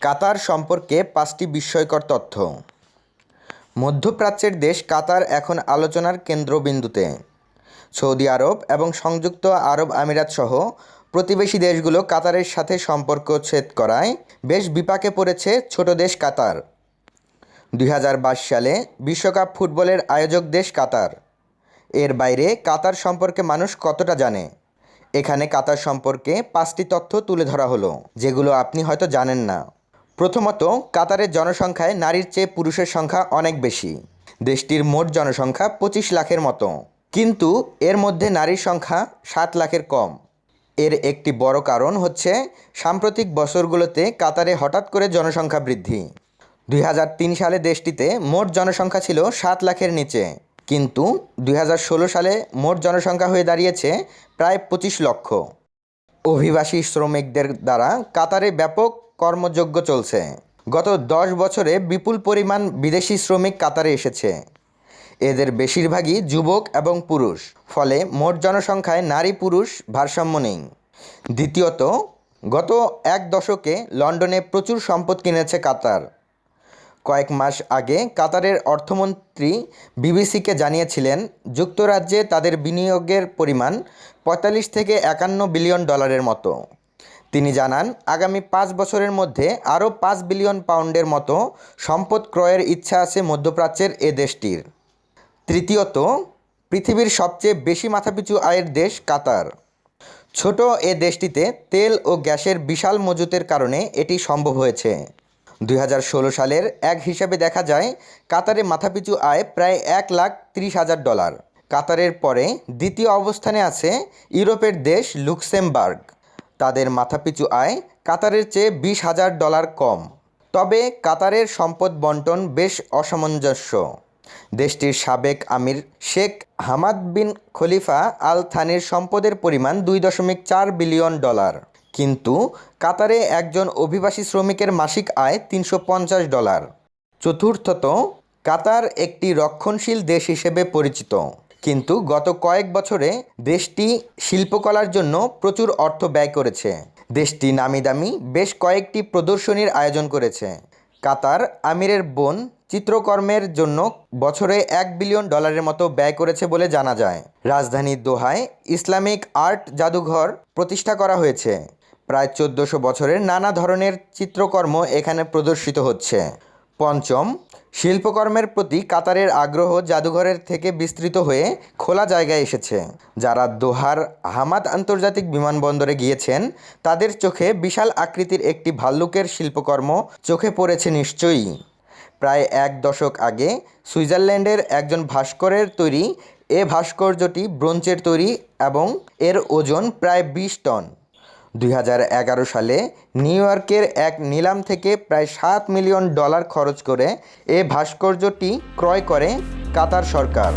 কাতার সম্পর্কে ৫টি বিস্ময়কর তথ্য। মধ্যপ্রাচ্যের দেশ কাতার এখন আলোচনার কেন্দ্রবিন্দুতে। সৌদি আরব এবং সংযুক্ত আরব আমিরাত সহ প্রতিবেশী দেশগুলো কাতারের সাথে সম্পর্ক ছেদ করায় বেশ বিপাকে পড়েছে ছোট দেশ কাতার। ২০২২ সালে বিশ্বকাপ ফুটবলের আয়োজক দেশ কাতার। এর বাইরে কাতার সম্পর্কে মানুষ কতটা জানে? এখানে কাতার সম্পর্কে ৫টি তথ্য তুলে ধরা হলো, যেগুলো আপনি হয়তো জানেন না। প্রথমত, কাতারের জনসংখ্যায় নারীর চেয়ে পুরুষের সংখ্যা অনেক বেশি। দেশটির মোট জনসংখ্যা ২৫ লাখের মতো, কিন্তু এর মধ্যে নারীর সংখ্যা ৭ লাখের কম। এর একটি বড় কারণ হচ্ছে সাম্প্রতিক বছরগুলোতে কাতারে হঠাৎ করে জনসংখ্যা বৃদ্ধি। ২০০৩ সালে দেশটিতে মোট জনসংখ্যা ছিল ৭ লাখের নিচে, কিন্তু ২০১৬ সালে মোট জনসংখ্যা হয়ে দাঁড়িয়েছে প্রায় ২৫ লক্ষ। অভিবাসী শ্রমিকদের দ্বারা কাতারে ব্যাপক কর্মযজ্ঞ চলছে। গত ১০ বছরে বিপুল পরিমাণ বিদেশি শ্রমিক কাতারে এসেছে। এদের বেশিরভাগই যুবক এবং পুরুষ, ফলে মোট জনসংখ্যায় নারী পুরুষ ভারসাম্য নেই। দ্বিতীয়ত, গত এক দশকে লন্ডনে প্রচুর সম্পদ কিনেছে কাতার। কয়েক মাস আগে কাতারের অর্থমন্ত্রী বিবিসিকে জানিয়েছিলেন, যুক্তরাজ্যে তাদের বিনিয়োগের পরিমাণ ৪৫ থেকে ৫১ বিলিয়ন ডলারের মতো। তিনি জানান, আগামী ৫ বছরের মধ্যে আরও ৫ বিলিয়ন পাউন্ডের মতো সম্পদ ক্রয়ের ইচ্ছা আছে মধ্যপ্রাচ্যের এ দেশটির। তৃতীয়ত, পৃথিবীর সবচেয়ে বেশি মাথাপিছু আয়ের দেশ কাতার। ছোট এ দেশটিতে তেল ও গ্যাসের বিশাল মজুতের কারণে এটি সম্ভব হয়েছে। ২০১৬ সালের এক হিসাবে দেখা যায়, কাতারে মাথাপিছু আয় প্রায় $১,৩০,০০০। কাতারের পরে দ্বিতীয় অবস্থানে আছে ইউরোপের দেশ লুক্সেমবার্গ। তাদের মাথাপিছু আয় কাতারের চেয়ে $২০,০০০ কম। তবে কাতারের সম্পদ বন্টন বেশ অসামঞ্জস্য। দেশটির সাবেক আমির শেখ হামাদ বিন খলিফা আল থানির সম্পদের পরিমাণ $২.৪ বিলিয়ন। কিন্তু কাতারে একজন অভিবাসী শ্রমিকের মাসিক আয় $৩৫০। চতুর্থত, কাতার একটি রক্ষণশীল দেশ হিসেবে পরিচিত, কিন্তু গত কয়েক বছরে দেশটি শিল্পকলার জন্য প্রচুর অর্থ ব্যয় করেছে। দেশটি নামিদামি বেশ কয়েকটি প্রদর্শনীর আয়োজন করেছে। কাতার আমিরের বোন চিত্রকর্মের জন্য বছরে $১ বিলিয়ন মতো ব্যয় করেছে বলে জানা যায়। রাজধানী দোহায় ইসলামিক আর্ট জাদুঘর প্রতিষ্ঠা করা হয়েছে। প্রায় ১৪০০ বছরের নানা ধরনের চিত্রকর্ম এখানে প্রদর্শিত হচ্ছে। পঞ্চম, শিল্পকর্মের প্রতি কাতারের আগ্রহ জাদুঘরের থেকে বিস্তৃত হয়ে খোলা জায়গায় এসেছে। যারা দোহার হামাদ আন্তর্জাতিক বিমানবন্দরে গিয়েছেন, তাদের চোখে বিশাল আকৃতির একটি ভাল্লুকের শিল্পকর্ম চোখে পড়েছে নিশ্চয়ই। প্রায় এক দশক আগে সুইজারল্যান্ডের একজন ভাস্করের তৈরি এ ভাস্কর্যটি ব্রোঞ্জের তৈরি এবং এর ওজন প্রায় ২০ টন। ২০১১ সালে নিউ ইয়র্কের এক নিলাম থেকে প্রায় $৭ মিলিয়ন খরচ করে এ ভাস্কর্যটি ক্রয় করে কাতার সরকার।